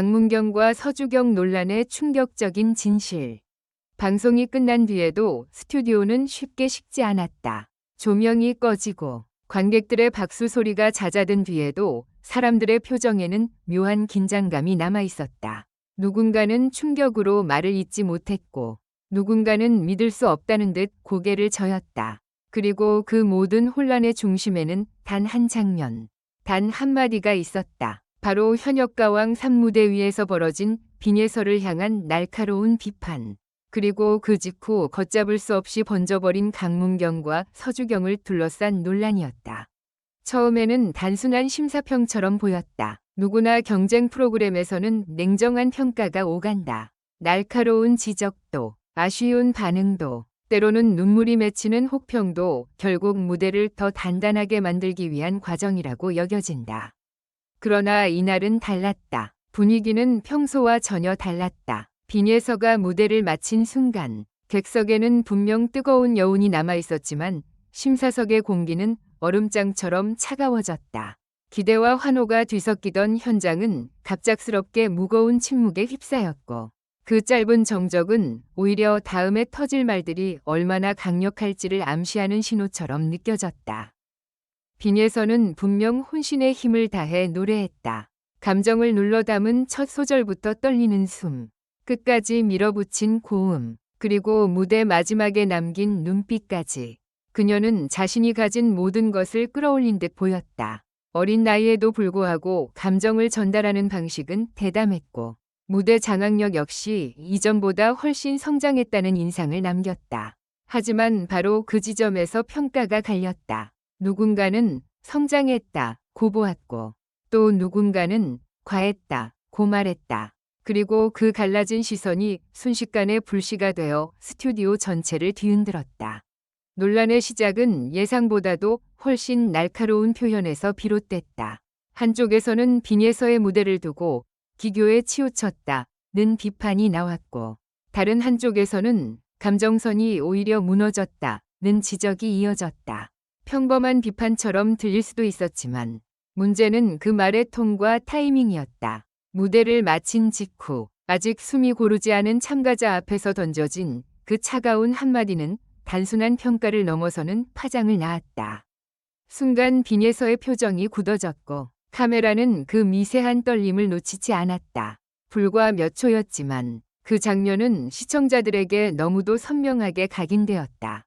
강문경과 서주경 논란의 충격적인 진실. 방송이 끝난 뒤에도 스튜디오는 쉽게 식지 않았다. 조명이 꺼지고 관객들의 박수 소리가 잦아든 뒤에도 사람들의 표정에는 묘한 긴장감이 남아 있었다. 누군가는 충격으로 말을 잇지 못했고 누군가는 믿을 수 없다는 듯 고개를 저었다. 그리고 그 모든 혼란의 중심에는 단 한 장면, 단 한마디가 있었다. 바로 현역가왕 3무대 위에서 벌어진 빈예서를 향한 날카로운 비판. 그리고 그 직후 걷잡을 수 없이 번져버린 강문경과 서주경을 둘러싼 논란이었다. 처음에는 단순한 심사평처럼 보였다. 누구나 경쟁 프로그램에서는 냉정한 평가가 오간다. 날카로운 지적도, 아쉬운 반응도, 때로는 눈물이 맺히는 혹평도 결국 무대를 더 단단하게 만들기 위한 과정이라고 여겨진다. 그러나 이날은 달랐다. 분위기는 평소와 전혀 달랐다. 빈예서가 무대를 마친 순간 객석에는 분명 뜨거운 여운이 남아 있었지만 심사석의 공기는 얼음장처럼 차가워졌다. 기대와 환호가 뒤섞이던 현장은 갑작스럽게 무거운 침묵에 휩싸였고 그 짧은 정적은 오히려 다음에 터질 말들이 얼마나 강력할지를 암시하는 신호처럼 느껴졌다. 빈예서는 분명 혼신의 힘을 다해 노래했다. 감정을 눌러 담은 첫 소절부터 떨리는 숨, 끝까지 밀어붙인 고음, 그리고 무대 마지막에 남긴 눈빛까지. 그녀는 자신이 가진 모든 것을 끌어올린 듯 보였다. 어린 나이에도 불구하고 감정을 전달하는 방식은 대담했고 무대 장악력 역시 이전보다 훨씬 성장했다는 인상을 남겼다. 하지만 바로 그 지점에서 평가가 갈렸다. 누군가는 성장했다, 고 보았고 또 누군가는 과했다, 고 말했다. 그리고 그 갈라진 시선이 순식간에 불씨가 되어 스튜디오 전체를 뒤흔들었다. 논란의 시작은 예상보다도 훨씬 날카로운 표현에서 비롯됐다. 한쪽에서는 빈예서의 무대를 두고 기교에 치우쳤다는 비판이 나왔고 다른 한쪽에서는 감정선이 오히려 무너졌다는 지적이 이어졌다. 평범한 비판처럼 들릴 수도 있었지만 문제는 그 말의 톤과 타이밍이었다. 무대를 마친 직후 아직 숨이 고르지 않은 참가자 앞에서 던져진 그 차가운 한마디는 단순한 평가를 넘어서는 파장을 낳았다. 순간 빈예서의 표정이 굳어졌고 카메라는 그 미세한 떨림을 놓치지 않았다. 불과 몇 초였지만 그 장면은 시청자들에게 너무도 선명하게 각인되었다.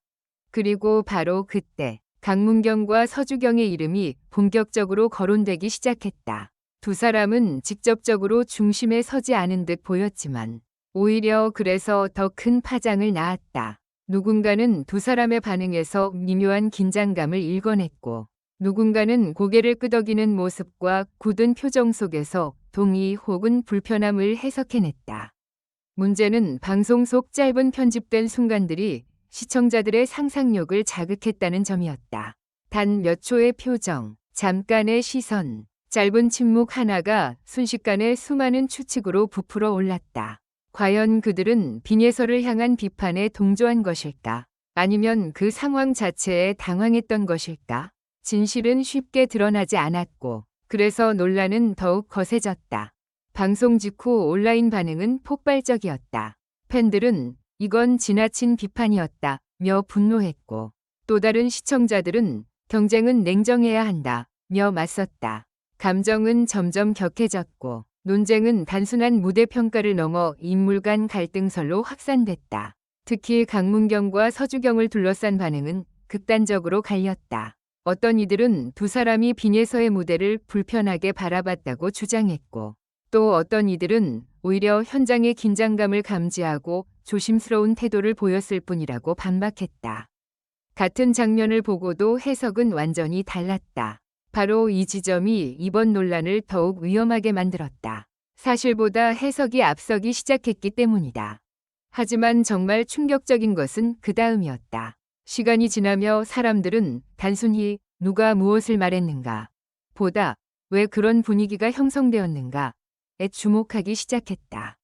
그리고 바로 그때 강문경과 서주경의 이름이 본격적으로 거론되기 시작했다. 두 사람은 직접적으로 중심에 서지 않은 듯 보였지만 오히려 그래서 더 큰 파장을 낳았다. 누군가는 두 사람의 반응에서 미묘한 긴장감을 읽어냈고 누군가는 고개를 끄덕이는 모습과 굳은 표정 속에서 동의 혹은 불편함을 해석해냈다. 문제는 방송 속 짧은 편집된 순간들이 시청자들의 상상력을 자극했다는 점이었다. 단 몇 초의 표정, 잠깐의 시선, 짧은 침묵 하나가 순식간에 수많은 추측으로 부풀어 올랐다. 과연 그들은 빈예서를 향한 비판에 동조한 것일까? 아니면 그 상황 자체에 당황했던 것일까? 진실은 쉽게 드러나지 않았고 그래서 논란은 더욱 거세졌다. 방송 직후 온라인 반응은 폭발적이었다. 팬들은 이건 지나친 비판이었다 며 분노했고 또 다른 시청자들은 경쟁은 냉정해야 한다 며 맞섰다. 감정은 점점 격해졌고 논쟁은 단순한 무대 평가를 넘어 인물 간 갈등설로 확산됐다. 특히 강문경과 서주경을 둘러싼 반응은 극단적으로 갈렸다. 어떤 이들은 두 사람이 빈예서의 무대를 불편하게 바라봤다고 주장했고 또 어떤 이들은 오히려 현장의 긴장감을 감지하고 조심스러운 태도를 보였을 뿐이라고 반박했다. 같은 장면을 보고도 해석은 완전히 달랐다. 바로 이 지점이 이번 논란을 더욱 위험하게 만들었다. 사실보다 해석이 앞서기 시작했기 때문이다. 하지만 정말 충격적인 것은 그 다음이었다. 시간이 지나며 사람들은 단순히 누가 무엇을 말했는가 보다 왜 그런 분위기가 형성되었는가에 주목하기 시작했다.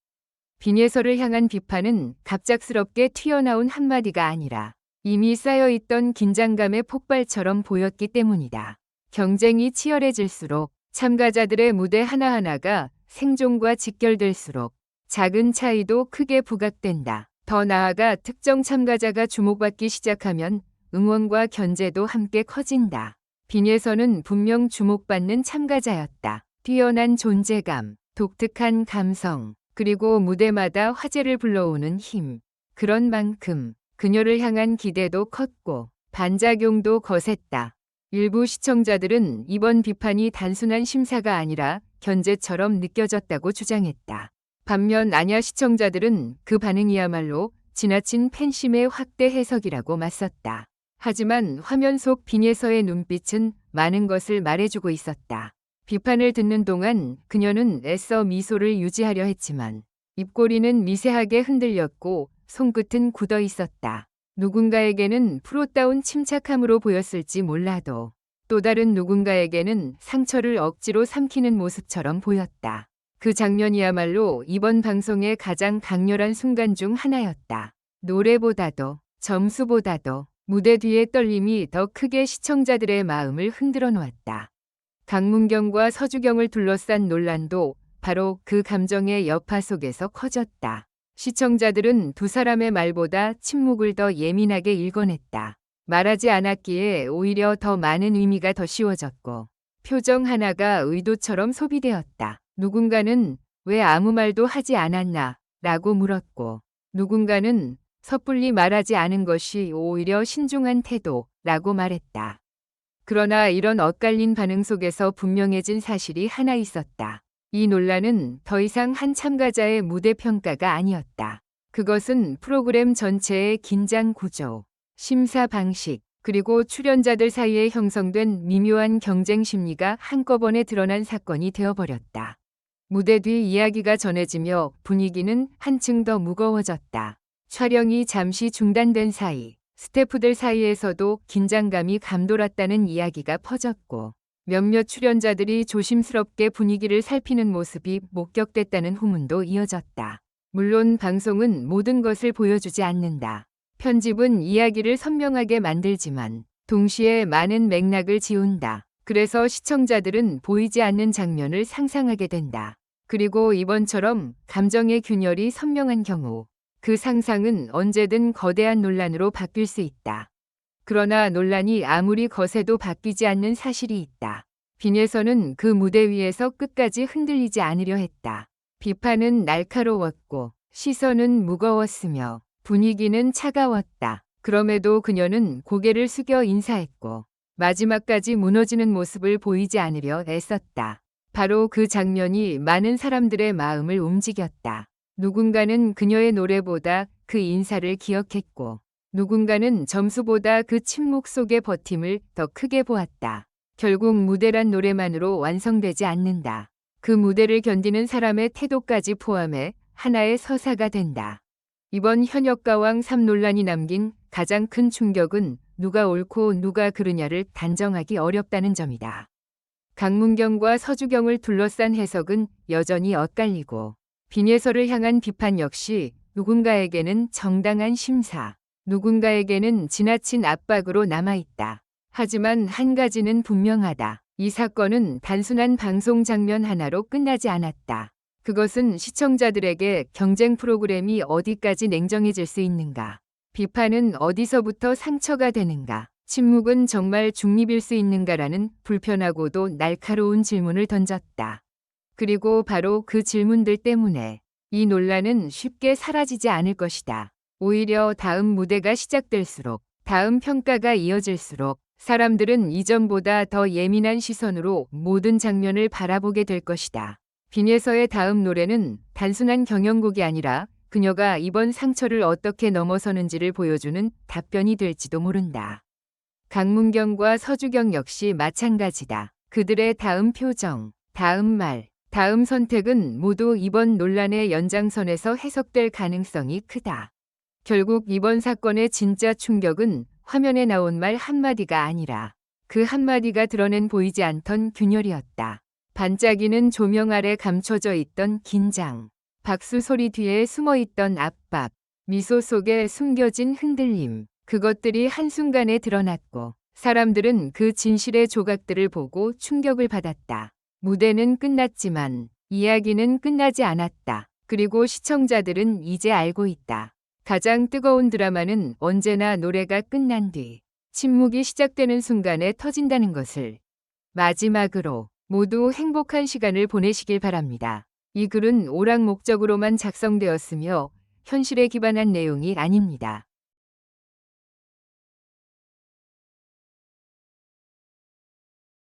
빈예서를 향한 비판은 갑작스럽게 튀어나온 한마디가 아니라 이미 쌓여있던 긴장감의 폭발처럼 보였기 때문이다. 경쟁이 치열해질수록 참가자들의 무대 하나하나가 생존과 직결될수록 작은 차이도 크게 부각된다. 더 나아가 특정 참가자가 주목받기 시작하면 응원과 견제도 함께 커진다. 빈에서는 분명 주목받는 참가자였다. 뛰어난 존재감, 독특한 감성, 그리고 무대마다 화제를 불러오는 힘. 그런 만큼 그녀를 향한 기대도 컸고 반작용도 거셌다. 일부 시청자들은 이번 비판이 단순한 심사가 아니라 견제처럼 느껴졌다고 주장했다. 반면 아냐 시청자들은 그 반응이야말로 지나친 팬심의 확대 해석이라고 맞섰다. 하지만 화면 속 빈에서의 눈빛은 많은 것을 말해주고 있었다. 비판을 듣는 동안 그녀는 애써 미소를 유지하려 했지만 입꼬리는 미세하게 흔들렸고 손끝은 굳어 있었다. 누군가에게는 프로다운 침착함으로 보였을지 몰라도 또 다른 누군가에게는 상처를 억지로 삼키는 모습처럼 보였다. 그 장면이야말로 이번 방송의 가장 강렬한 순간 중 하나였다. 노래보다도 점수보다도 무대 뒤의 떨림이 더 크게 시청자들의 마음을 흔들어 놓았다. 강문경과 서주경을 둘러싼 논란도 바로 그 감정의 여파 속에서 커졌다. 시청자들은 두 사람의 말보다 침묵을 더 예민하게 읽어냈다. 말하지 않았기에 오히려 더 많은 의미가 더 씌워졌고 표정 하나가 의도처럼 소비되었다. 누군가는 왜 아무 말도 하지 않았나 라고 물었고 누군가는 섣불리 말하지 않은 것이 오히려 신중한 태도라고 말했다. 그러나 이런 엇갈린 반응 속에서 분명해진 사실이 하나 있었다. 이 논란은 더 이상 한 참가자의 무대 평가가 아니었다. 그것은 프로그램 전체의 긴장 구조, 심사 방식, 그리고 출연자들 사이에 형성된 미묘한 경쟁 심리가 한꺼번에 드러난 사건이 되어버렸다. 무대 뒤 이야기가 전해지며 분위기는 한층 더 무거워졌다. 촬영이 잠시 중단된 사이 스태프들 사이에서도 긴장감이 감돌았다는 이야기가 퍼졌고 몇몇 출연자들이 조심스럽게 분위기를 살피는 모습이 목격됐다는 후문도 이어졌다. 물론 방송은 모든 것을 보여주지 않는다. 편집은 이야기를 선명하게 만들지만 동시에 많은 맥락을 지운다. 그래서 시청자들은 보이지 않는 장면을 상상하게 된다. 그리고 이번처럼 감정의 균열이 선명한 경우 그 상상은 언제든 거대한 논란으로 바뀔 수 있다. 그러나 논란이 아무리 거세도 바뀌지 않는 사실이 있다. 빈에서는 그 무대 위에서 끝까지 흔들리지 않으려 했다. 비판은 날카로웠고 시선은 무거웠으며 분위기는 차가웠다. 그럼에도 그녀는 고개를 숙여 인사했고 마지막까지 무너지는 모습을 보이지 않으려 애썼다. 바로 그 장면이 많은 사람들의 마음을 움직였다. 누군가는 그녀의 노래보다 그 인사를 기억했고 누군가는 점수보다 그 침묵 속의 버팀을 더 크게 보았다. 결국 무대란 노래만으로 완성되지 않는다. 그 무대를 견디는 사람의 태도까지 포함해 하나의 서사가 된다. 이번 현역가왕 3 논란이 남긴 가장 큰 충격은 누가 옳고 누가 그르냐를 단정하기 어렵다는 점이다. 강문경과 서주경을 둘러싼 해석은 여전히 엇갈리고 빈예서를 향한 비판 역시 누군가에게는 정당한 심사, 누군가에게는 지나친 압박으로 남아있다. 하지만 한 가지는 분명하다. 이 사건은 단순한 방송 장면 하나로 끝나지 않았다. 그것은 시청자들에게 경쟁 프로그램이 어디까지 냉정해질 수 있는가, 비판은 어디서부터 상처가 되는가, 침묵은 정말 중립일 수 있는가라는 불편하고도 날카로운 질문을 던졌다. 그리고 바로 그 질문들 때문에 이 논란은 쉽게 사라지지 않을 것이다. 오히려 다음 무대가 시작될수록, 다음 평가가 이어질수록 사람들은 이전보다 더 예민한 시선으로 모든 장면을 바라보게 될 것이다. 빈예서의 다음 노래는 단순한 경연곡이 아니라 그녀가 이번 상처를 어떻게 넘어서는지를 보여주는 답변이 될지도 모른다. 강문경과 서주경 역시 마찬가지다. 그들의 다음 표정, 다음 말, 다음 선택은 모두 이번 논란의 연장선에서 해석될 가능성이 크다. 결국 이번 사건의 진짜 충격은 화면에 나온 말 한마디가 아니라 그 한마디가 드러낸 보이지 않던 균열이었다. 반짝이는 조명 아래 감춰져 있던 긴장, 박수 소리 뒤에 숨어있던 압박, 미소 속에 숨겨진 흔들림, 그것들이 한순간에 드러났고 사람들은 그 진실의 조각들을 보고 충격을 받았다. 무대는 끝났지만 이야기는 끝나지 않았다. 그리고 시청자들은 이제 알고 있다. 가장 뜨거운 드라마는 언제나 노래가 끝난 뒤 침묵이 시작되는 순간에 터진다는 것을. 마지막으로 모두 행복한 시간을 보내시길 바랍니다. 이 글은 오락 목적으로만 작성되었으며 현실에 기반한 내용이 아닙니다.